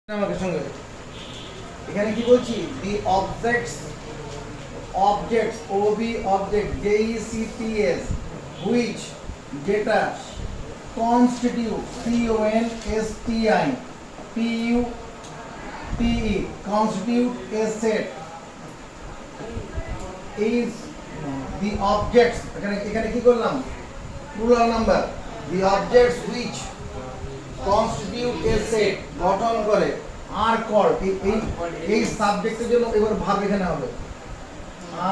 আমাকে সঙ্গে এখানে কি বলছি the objects ob object jects which যেটা constitute constitute a set is the objects এখানে কি করলাম plural number the objects which constitute a set গঠন করে are called এই সাবজেক্টের জন্য এবার ভাব এখানে হবে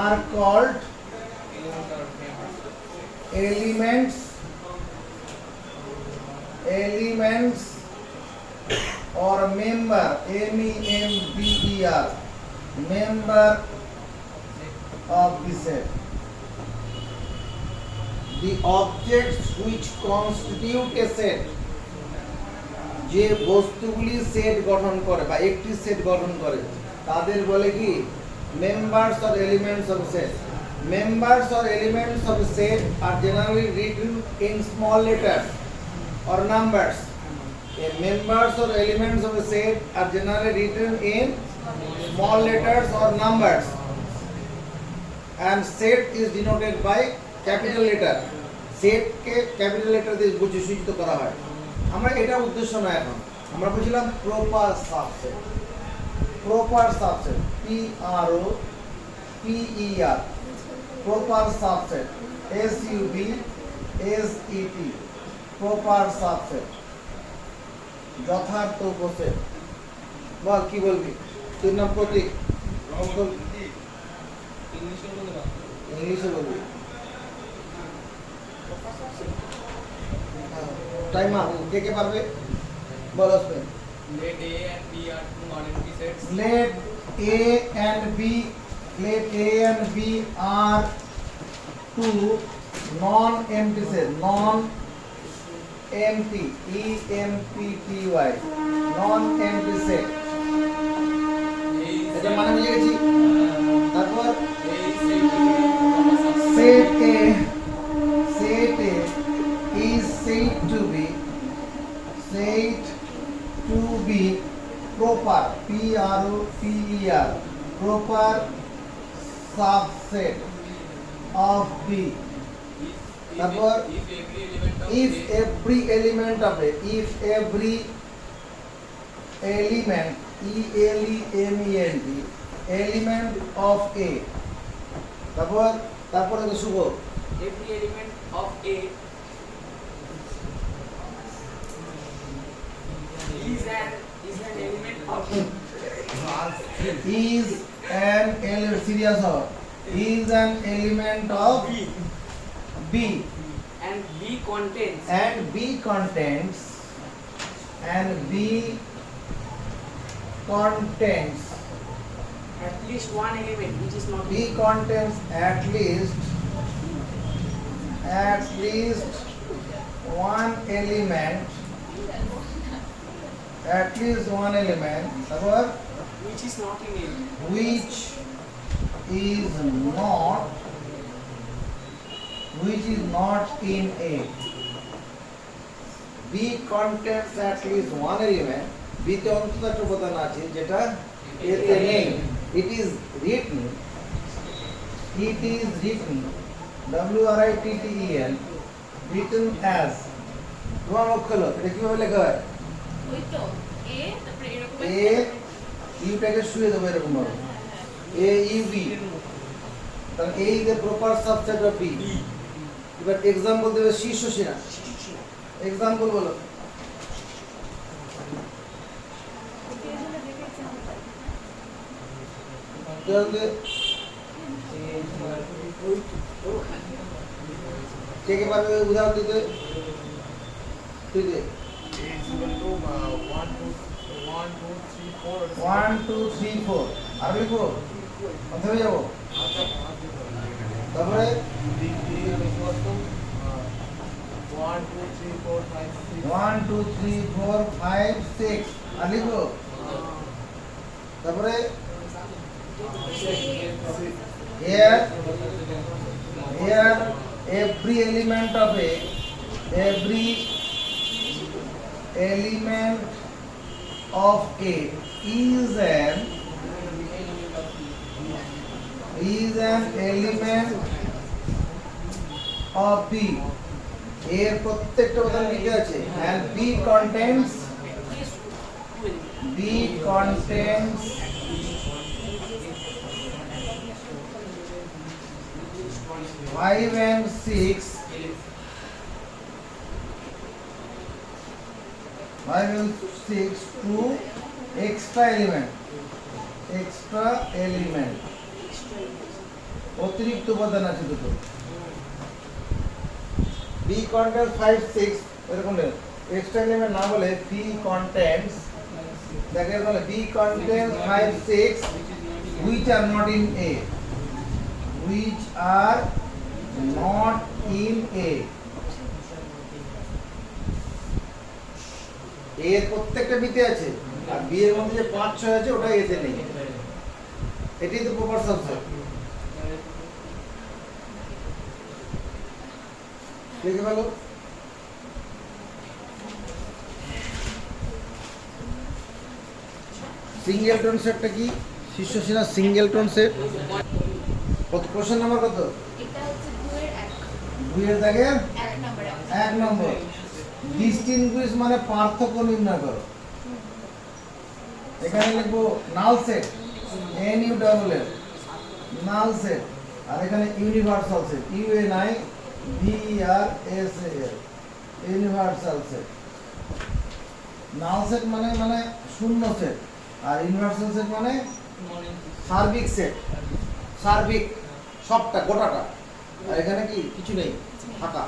are called elements or member member of the set the objects which constitute a set যে বস্তুগুলি সেট গঠন করে বা একটি সেট গঠন করে তাদের বলে কি members or elements of set members or elements of set আর generally written in small letters or numbers members or elements of a set are generally written in small letters or numbers and set is denoted by capital letter set K capital letter দিয়ে সূচিত করা হয় আমরা এটা উদ্দেশ্য না এখন আমরা বুঝলাম proper subset P R O P E R proper subset S U B S E T proper subset যথার্থ উপসেট বল কি বলবি তোর নাম প্রতীক ইংলিশে বলবি টাইম আপ কে পারবে বল আসবে let a and b are two non-empty sets let a and b are two non-empty sets non-empty non-empty set এটা মানে বুঝে গেছি তারপর set a is said to be proper P R O P E R proper subset of B তারপর if every element of A if every element E L E M E N T element of A তারপর এটা শুভ every element of a is an element of is an element serious or is an element of B and b contains at least one element which is not B contains at least one element তারপর which is not in a which is not in A B contains at least one element B তে অন্তত একটা উপাদান আছে যেটা এতে নেই it is written WRITTEN written as তোমার অক্ষর এটা কিভাবে লেখা হয় ওই তো এ তারপরে এরকম A ইউটাকে শুয়ে দেবো এরকম ভাবে A U B তাহলে A is the proper subset of B এবার एग्जांपल দেবে শীর্ষ শিরা एग्जांपल বলো তাহলে কে পারবে উদাহরণ দিতে তুই দে 1 2 3 4 আর লিখো কোথায় যাব তারপরে 1 2 3 4 5 6 আর লিখো তারপরে here every element of A every element of A is an element of B. A এর প্রত্যেকটা উপাদান লিখে আছে and B contains B contains 5 and 6 two extra element অতিরিক্ত উপাদান আছে দুটো B contains 5 6 এরকম নেই এক্সট্রা এলিমেন্ট না বলে B contains দেখেন বলে B contains 5 6 which are not in A A এর প্রত্যেকটা বিতে আছে আর B এর মধ্যে যে 5 6 আছে ওটা এতে নেই এটাই তো প্রপার সাবসেট লিখে ফেলো সিঙ্গেলটন সেটটা কি শীর্ষসীনা সিঙ্গেলটন সেট কত কোশ্চেন নাম্বার কত এটা হচ্ছে 2 2 এর 1 এর দাগে 1 নম্বরে 1 নম্বর ডিস্টিংগুইশ মানে পার্থক্য নির্ণয় করো এখানে লিখবো null set N U double L null set আর এখানে universal set U N I V R S A L universal set null set মানে মানে শূন্য সেট আর ইউনিভার্সাল সেট মানে সার্বিক সেট সার্বিক সবটা গোটাটা আর এখানে কি কিছু নেই ফাঁকা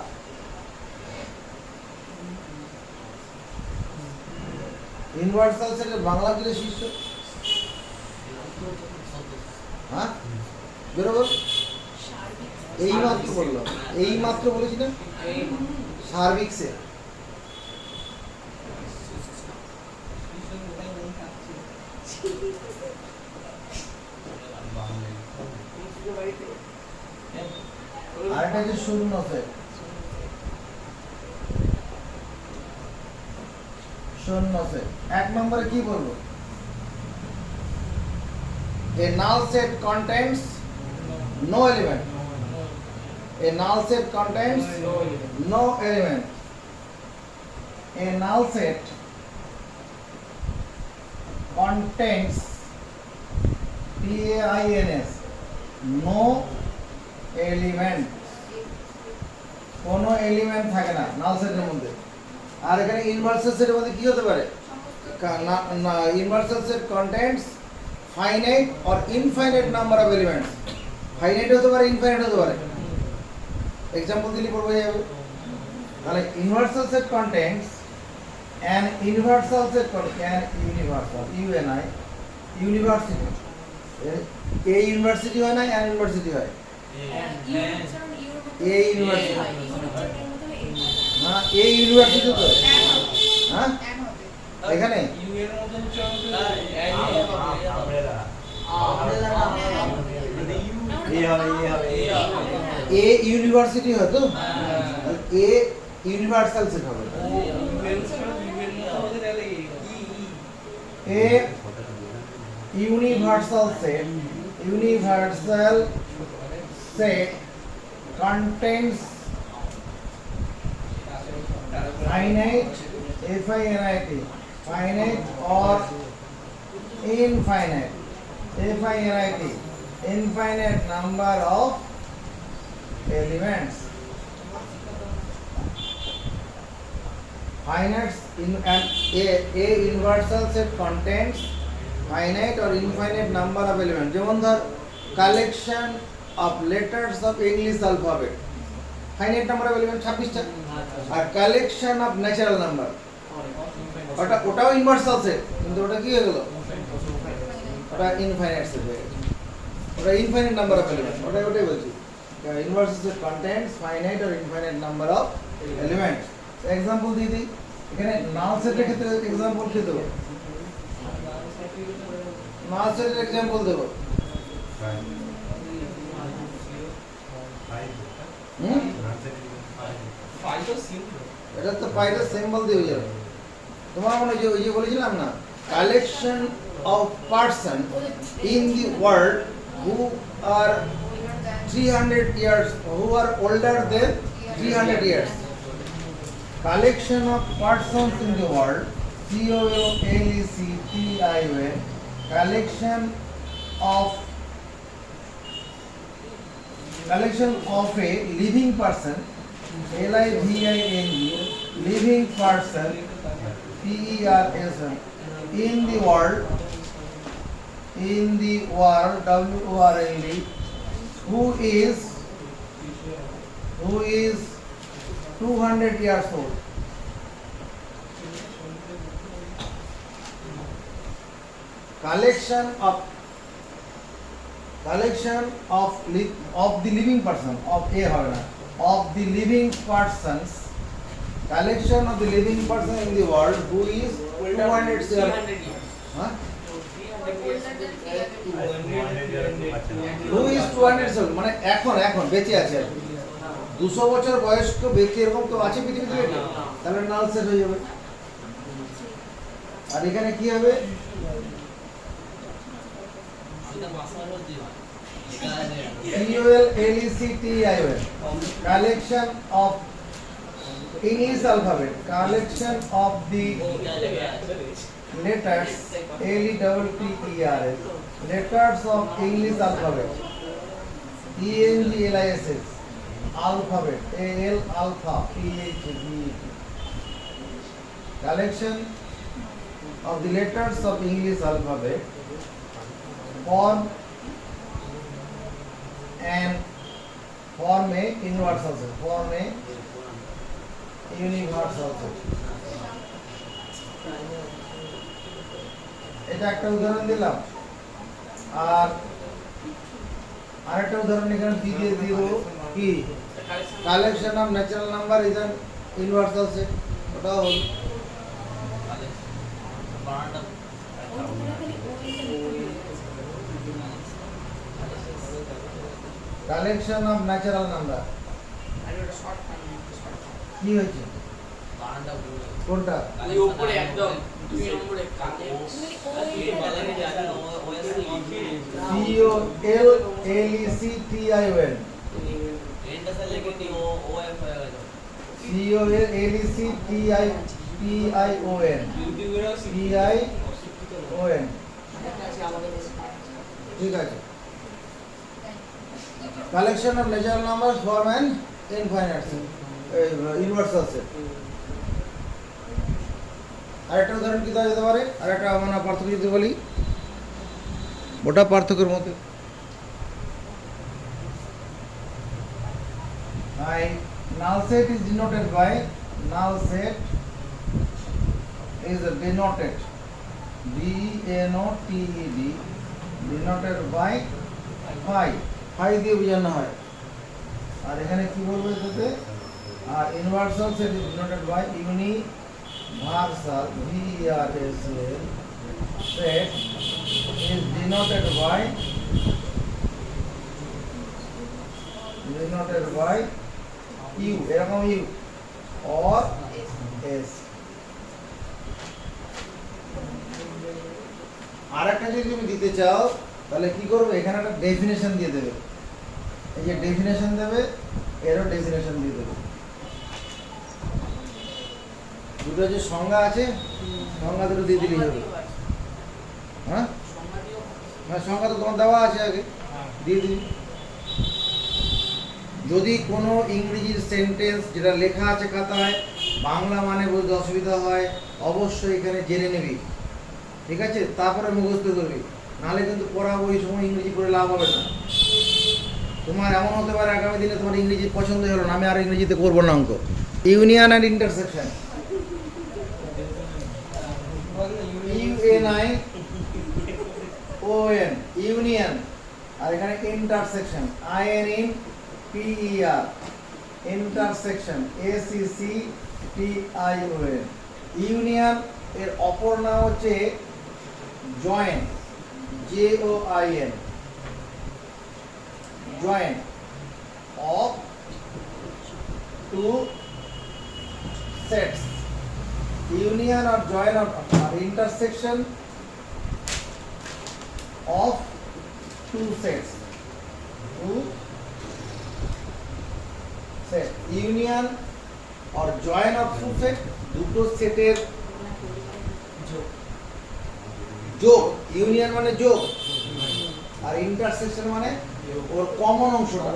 ইউনিভার্সাল সেটের বাংলা কি শীর্ষ হ্যাঁ বরাবর এই মাত্র বললাম এই মাত্র বলেছি না সার্বিক সেট আরেকটা যে শূন্য সেট শূন্য সেট এক নম্বরে কি বলবো a null set contains no element a null set contains no element a null set contains PAINS no element কোনো এলিমেন্ট থাকে না নাল সেটের মধ্যে আর এখানে ইনভার্সাল সেটের মধ্যে কি হতে পারে universal set contents finite or infinite number of elements finite হতে পারে ইনফাইনাইট হতে পারে এক্সাম্পল দিলে পড়বে যাবে তাহলে universal set contents an universal set an universal UNI university a university হয় না an university হয় a university হ্যাঁ a university তো হ্যাঁ এখানে ইউ এর মতন এ ইউনিভার্সিটি হয় তো এ ইউনিভার্সাল সেট হবে a universal set contains finite finite finite or infinite infinite number of elements finite in an a universal set contains finite or infinite number of elements যেমন ধর collection of letters of English alphabet finite number of elements 26টা R collection of natural number ওটাও ইনভার্সাল set কিন্তু ওটা কি হয়ে গেল ওটা infinite set হয়ে গেছে ওটা ইনফাইনাইট নাম্বার অফ এলিমেন্ট ওটাই বলছি universal set contents finite or infinite number of elements example দিয়ে দিই এখানে নাল সেটের ক্ষেত্রে এক্সাম্পল কি দেব নাল সেটের এক্সাম্পল দেব এটা তো পাইটা সিম্বল দিয়ে যাবে তোমার মনে যে ওই যে বলেছিলাম না collection of person in the world who are 300 years, who are older than 300 years. Collection of persons in the world, COLECTION, collection of a living person, LIVING, living person, PERSON, in the world, WORLD, who is 200 years old. Collection of the living person, of the living persons, collection of the living person in the world who is 200 years. 300 years. Huh? 300 years. Who is 200 years old? মানে এখন বেঁচে আছে আর কি। 200 বছর বয়স্ক ব্যক্তি এরকম তো আছে পৃথিবীতে নাকি? তাহলে নাল সেট হয়ে যাবে। আর এখানে কি হবে? COLECTION, collection of English alphabet, collection of the letters, LETTERS, letters of English alphabet, ENGLISS, alphabet, AL, alpha, PHBET, collection of the letters of English alphabet, form a universal set, form a universal set. এটা একটা উদাহরণ দিলাম, আর আরেকটা উদাহরণ এখানে দিয়ে দিব কি, collection of natural number is an universal set. ওটাও হল কালেকশন অফ ন্যাচারাল নাম্বার। কি হয়েছে কোনটা? ওই উপরে একদম 2 নম্বরে COLECTION, ঠিক আছে। Collection of natural numbers form an infinite set, universal set. আরেকটা উদাহরণ কি দেওয়া যেতে পারে? আরেকটা আমরা পার্থক্য যদি বলি, ওটা পার্থক্যের মধ্যে null set is denoted by, null set is denoted, DENOTED, denoted by phi, phi দিয়ে বোঝানো হয়। আর এখানে কি বলবো এটাতে? আর universal set is denoted by universal, VERSAL set is denoted by U, এরকম U or S। আরেকটা যদি তুমি দিতে চাও তাহলে কি করবে? এখানে একটা ডেফিনেশন দিয়ে দেবে, এই যে ডেফিনেশন দেবে, এরও ডেফিনেশন দিয়ে দেবে। দুটো যে সংজ্ঞা আছে, সংজ্ঞা দুটো দিয়ে দিলেই হবে। হ্যাঁ, সংজ্ঞা তো তোমার দেওয়া আছে, আগে দিয়ে দিবি। যদি কোনো ইংরেজির সেন্টেন্স যেটা লেখা আছে খাতায় বাংলা মানে বুঝতে অসুবিধা হয়, অবশ্যই এখানে জেনে নিবি, ঠিক আছে? তারপরে মুখস্থ করবি, নাহলে কিন্তু পড়াবো এই সময় ইংরেজি পড়ে লাভ হবে না। তোমার এমন হতে পারে আগামী দিনে তোমার ইংরেজি পছন্দ হলো না, আমি আর ইংরেজিতে করবো না অঙ্ক। Union and intersection, UNION, union, আর এখানে intersection, INPER, intersection, ACCTION। Union এর অপর নাম হচ্ছে join, JOIN, join of two sets, union or join or intersection of two sets union or join of two set, দুটো সেটের যোগ। ইউনিয়ন মানে যোগ, আর ইন্টারসেকশন মানে ওর কমন অংশটা।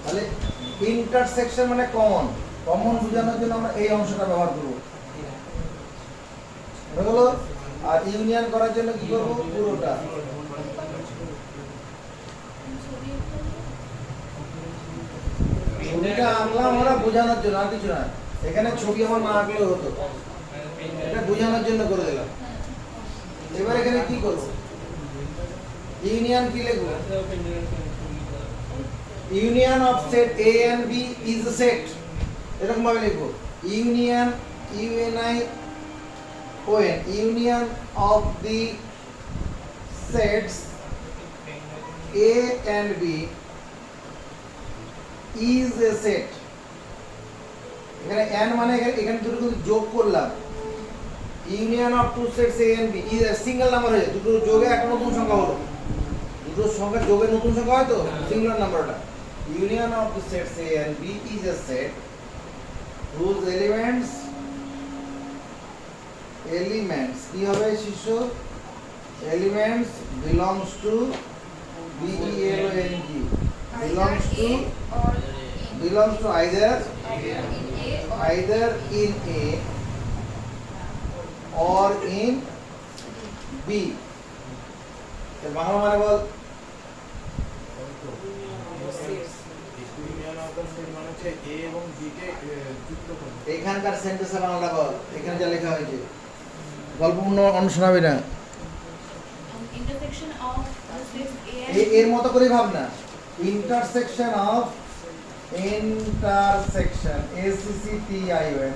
তাহলে ইন্টারসেকশন মানে কমন, কমন বোঝানোর জন্য আমরা এই অংশটা ব্যবহার করব, হয়ে গেল। আর ইউনিয়ন করার জন্য কি করব, পুরোটা। ছবিটা আঁকলাম আমরা বোঝানোর জন্য, আর কিছু না। এখানে ছবি আমার না আঁকলেও হতো, এটা বোঝানোর জন্য করে দিলাম। এবার এখানে কি করব, ইউনিয়ন কি লিখব, union of set A and B is a set, এরকম ভাবে লিখব। Union UNI ON, union of the sets A and B is a set. এখানে এন মানে এখানে দুটো কিন্তু যোগ করলাম। Union of two sets A and B is single number হয়ে যায়, দুটো যোগে একটা নতুন সংখ্যা হলো, দুটো সংখ্যা যোগে নতুন সংখ্যা হয় তো সিঙ্গুলার নাম্বারটা। Union of the sets A and B is a set whose elements কি হবে শিষ্য, elements belongs to belong to either in A or in B। এর বাংলা মানে বল, এইখানকার সেন্টেন্সের বাংলাটা বল, এখানে যা লেখা হয়েছে গল্প শোনাবি না, intersection of the sets A and এর মতো করে ভাব না। Intersection of, intersection ACCTION,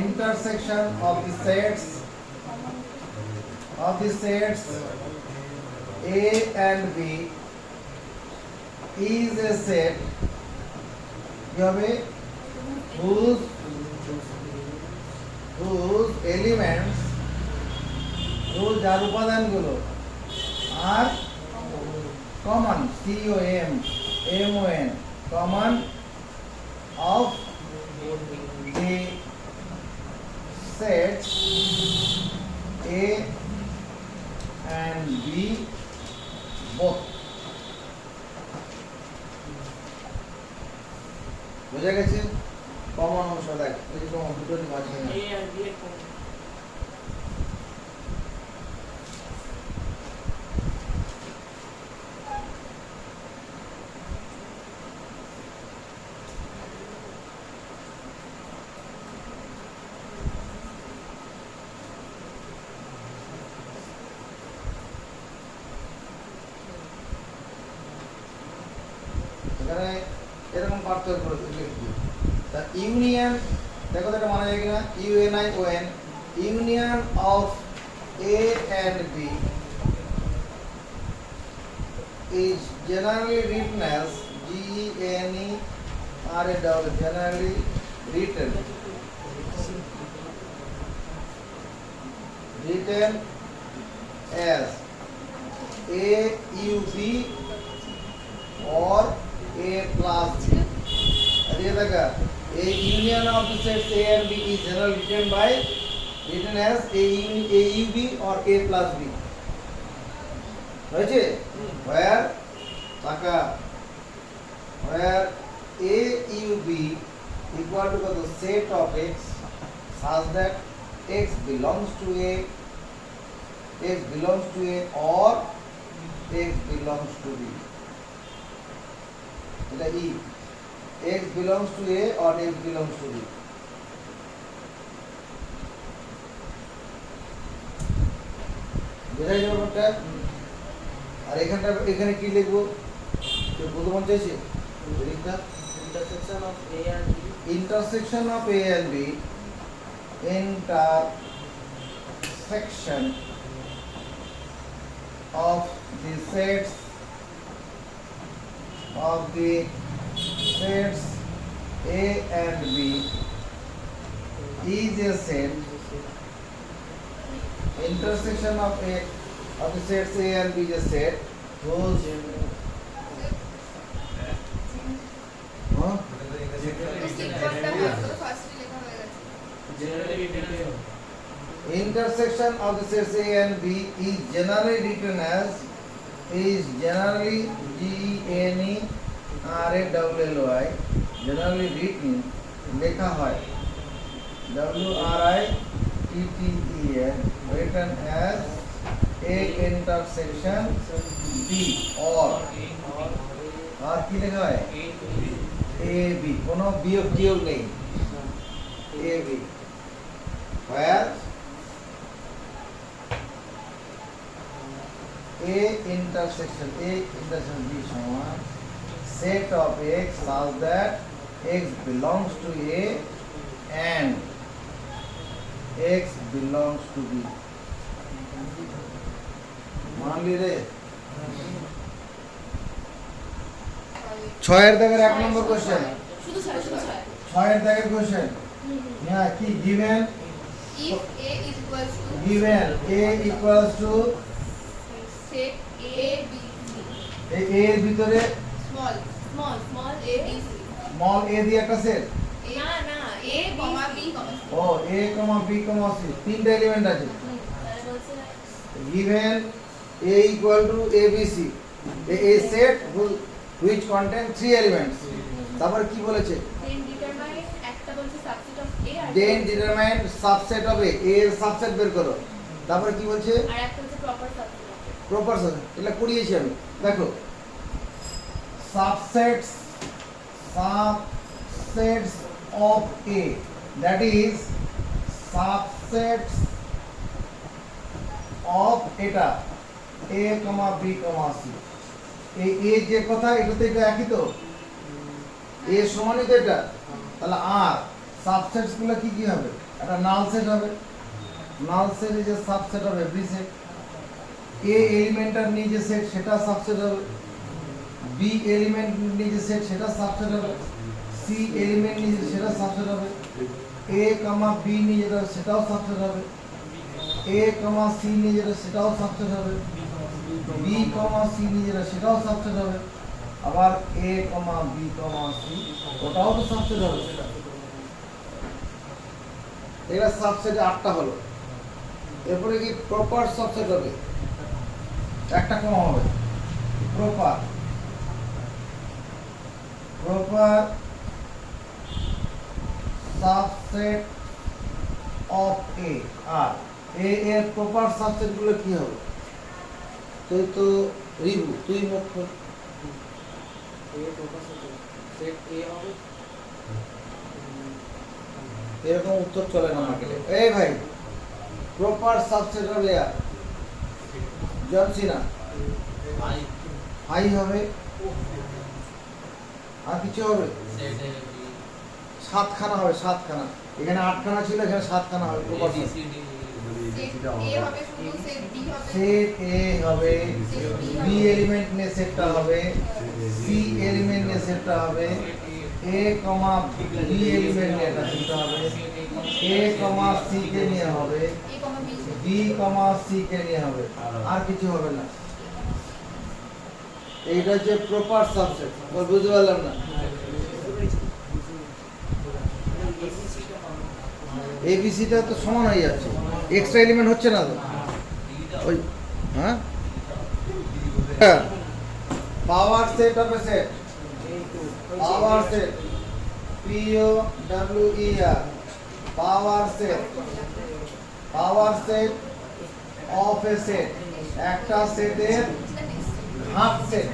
intersection of the sets A and B is a set কি হবে, whose elements, whose যার উপাদানগুলো আর common COMMON common of the sets A and B both। বোঝা গেছে? কমন অংশ দেখ, এই যে দুটোর মাঝখানে A and B এর common। এখানে এরকম পার্থক্য লিখবি। তা ইউনিয়ন দেখো তো এটা মানা যায় কিনা, UNION, union of A and B is generally written as GENERAL, generally written as AUB or A plus B। ये लगा, a union of the sets A and B is generally written as AUB or A plus B। হয়েছে? where টাকা where AUB equal to the set of X such that X belongs to A or X belongs to B। এটা E, X belongs to A or X belongs to B। বোঝা গেল ব্যাপারটা? আর এখানে কি লিখবো, কেউ বলতে মন চাইছে? intersection of A and B. Intersection of A and B. Intersection of the sets A and B is a set. Intersection of the sets A and B is a set whose huh? Intersection of the sets A and B is generally written as GNERALLY generally written লেখা হয় WRITTEN written as A intersection B or আর কি লেখা হয় AB কোনো বিয়োগ টিয়োগ নেই AB where A intersection B সমান set of X such that X belongs to A and X belongs to B. মানলি রে ছয়ের দাগের এক নম্বর কোশ্চেন শুধু ছয় ছয়ের দাগের কোশ্চেন হ্যাঁ কি given if A is equals to given A equals to set A B C এই A এর ভিতরে small A B C small a দিয়ে একটা সেট না A comma B comma C ও a B C তিনটা এলিমেন্ট আছে তাহলে বলছে given A equal to ABC a set which contain three elements তারপর কি বলেছে then determine একটা বলছে subset of A আর then determine subset of A এর সাবসেট বের করো তারপর কি বলছে আর একটা হচ্ছে proper subset of A proportion এটা করিয়েছি আমি দেখো subsets of A that is subsets of এটা A, B, C এই A যে কথা এটাতে এটা একই তো A সমানই তো এটা তাহলে আর সাবসেটস গুলো কি কি হবে একটা নাল সেট হবে null set is a subset of every set A Elementor নিয়ে যে সেট সেটা সাবসেট হবে B এলিমেন্ট নিয়ে যে সেট সেটা সাবসেট হবে C এলিমেন্ট নিয়ে যে সেটা সাবসেট হবে A, B নিয়ে যেটা সেটাও সাবসেট হবে A, C নিয়ে যেটা সেটাও সাবসেট হবে B, C নিয়ে যেটা সেটাও সাবসেট হবে আবার A, B, C ওটাও তো সাবসেট হবে এরা সাবসেট 8টা হলো এরপরে কি প্রপার সাবসেট হবে একটা কমা হবে প্রপার subset of A আর A এর প্রপার সাবসেট গুলো কি হবে তুই তো রিভু তুই মুখ খোল A proper set A হবে এরকম উত্তর চলে না আমাকে এই ভাই প্রপার সাবসেট হবে আর জানছি না আই হবে আর কিছু হবে সাতখানা হবে সাতখানা এখানে আটখানা ছিল এখানে সাতখানা হবে প্রপার set A হবে শুধু set B হবে সেট A হবে B এলিমেন্ট নিয়ে সেটটা হবে C এলিমেন্ট নিয়ে সেটটা হবে A, B এলিমেন্ট নিয়ে এটা সেটটা হবে A, C কে নিয়ে হবে A comma B B, C কে নিয়ে হবে আর কিছু হবে না এইটা হচ্ছে প্রপার সাবসেট বুঝতে পারলাম না এবিসিটা তো সমান হয়ে যাচ্ছে এক্সট্রা এলিমেন্ট হচ্ছে না তো ওই হ্যাঁ power set of A set power set POWER power set of A set একটা সেটের হাফ সেট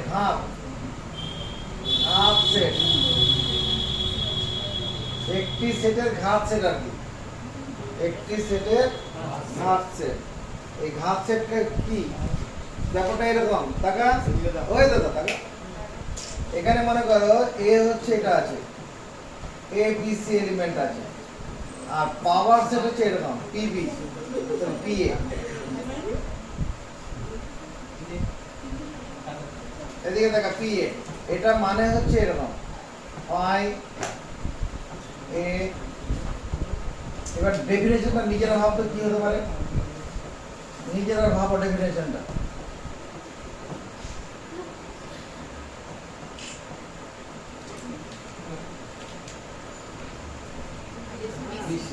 একটি সেটের ঘাত সেট আর কি একটি সেটের ঘাত সেট এই ঘাত সেটটা কি ব্যাপারটা এরকম টাকা ওই দাদা টাকা এখানে মনে করো এ হচ্ছে এটা আছে, এ বি সি এলিমেন্ট আছে, আর পাওয়ার সেট হচ্ছে এরকম পিবি পিএ। এদিকে দেখা পিএ, এটা মানে হচ্ছে এরকম আই এ। এবার ডেফিনেশনটা নিজেরা ভাবতো কি হতে পারে, নিজেরা ভাবো ডেফিনেশনটা। BC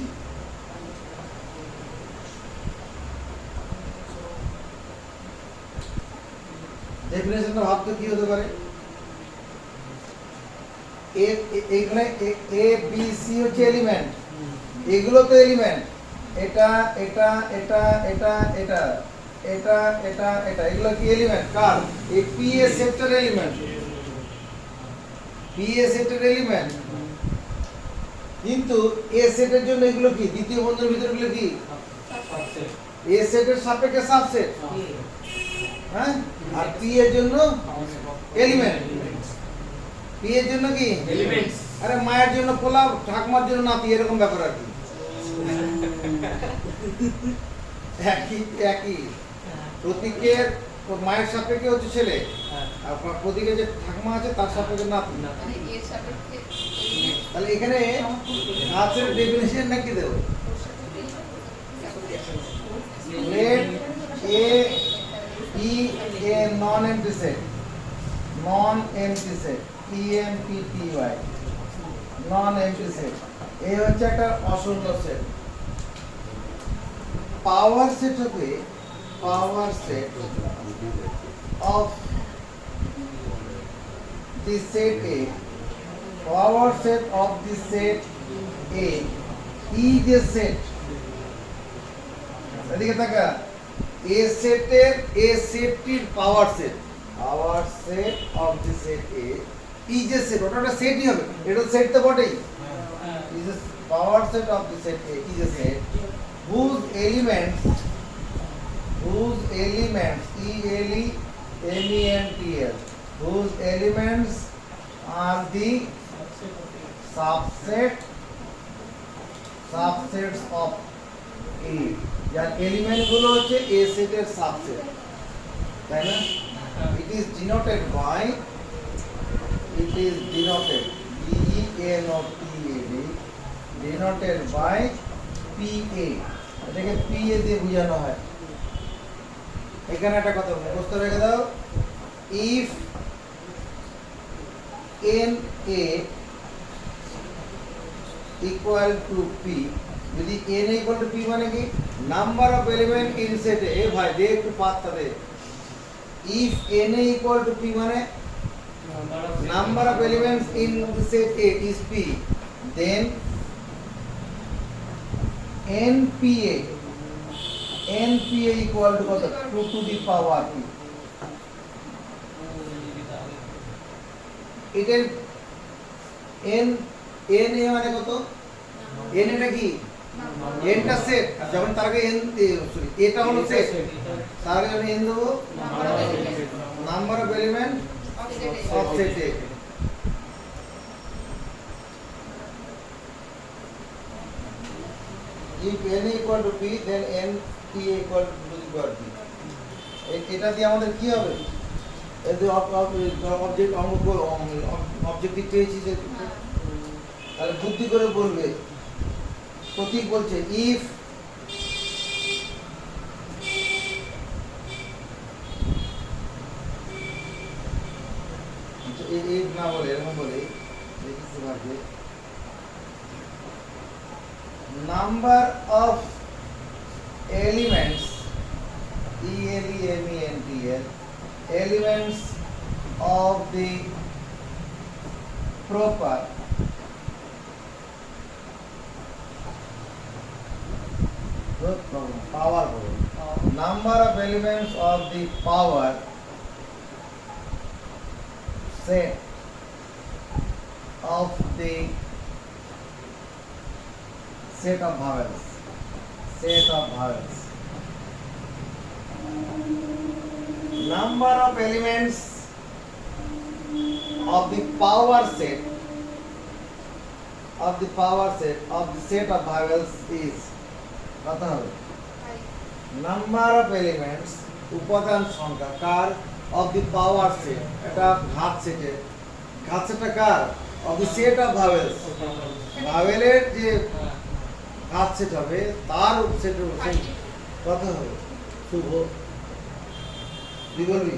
ডেফিনেশনটা ভাবতো কি হতে পারে, এখানে এ বি সি হচ্ছে এলিমেন্ট, এগুলো তো এলিমেন্ট, এটা এটা এটা এটা এটা এটা এটা এটা এগুলো কি এলিমেন্ট কার, এই পি এ সেটের এলিমেন্ট, পি এ সেটের এলিমেন্ট। কিন্তু এ সেটের জন্য এগুলো কি দ্বিতীয় বন্ধনীর ভিতর গুলো কি এ সেটের সাপেক্ষে সাবসেট, হ্যাঁ, আর পি এর জন্য এলিমেন্ট, পি এর জন্য কি Elements. আরে মায়ের জন্য পোলা, ঠাকুমার জন্য নাতি, এরকম ব্যাপার আর কি। একই একই প্রতীকের মায়ের সাপেক্ষে হচ্ছে ছেলে, আর প্রতীকে যে ঠাকুমা আছে তার সাপেক্ষে নাতি। মানে এর সাপেক্ষে তাহলে এখানে গাছের ডেফিনেশন নাকি দেব, let a be a non-empty set, non-empty set, empty non-empty set, এই হচ্ছে একটা অশূন্য সেট। পাওয়ার সেট হবে power set of the set A, power set of the set A is a set, এদিকে তাকা, A সেটের A সেটটির power set of the set A is a set, ওটা একটা সেটই হবে, এটা সেট তো বটেই, is a power set of the set A is a set whose elements E L E M E N T S, whose elements are the subsets of A, যার element গুলো হচ্ছে A সেটের subset, তাই না? It is denoted by denoted by PA, এটাকে PA দিয়ে বোঝানো হয়। এখানে একটা কথা মুখস্থ রেখে দাও, if NA equal to P, যদি NA equal to P মানে কি, number of element in set A, ভাই দে একটু পাত্তা দে, if NA equal to P মানে number of elements in the set A is P, then NPA equal to কত, 2 to the power P। এটার NA মানে কত, N এটা কি, N টা সেট, আর যখন তার আগে N সরি এটা হলো সেট, তার আগে আমি N দেবো number of element of set A। If n equal to p, then n p equal to the power p। এটা দিয়ে আমাদের কি হবে, এই যে অবজেক্টিভ পেয়েছি যে, তাহলে বুদ্ধি করে বলবে, প্রতীক বলছে if if না বলে এরকম বলে লিখতে পারবে, number of elements elements of the proper power, number of elements of the power set of the set of vowels, number of elements of the power set of the set of vowels is কত হবে? Number of elements উপাদান সংখ্যা কার of the power set, এটা ঘাত সেটটা কার of the set of vowels, ভাওয়েলের যে ঘাত সেট হবে তার সেটের কত হবে? শুভ তুই বলবি,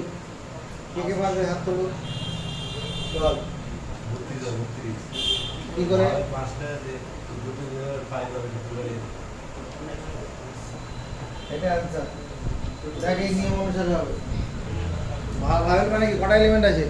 কে পারবে হাত তোলো, চল কি করে? এটা আনসার, যাকে নিয়ম অনুসারে হবে। ভাওয়েল মানে কি কটা এলিমেন্ট আছে?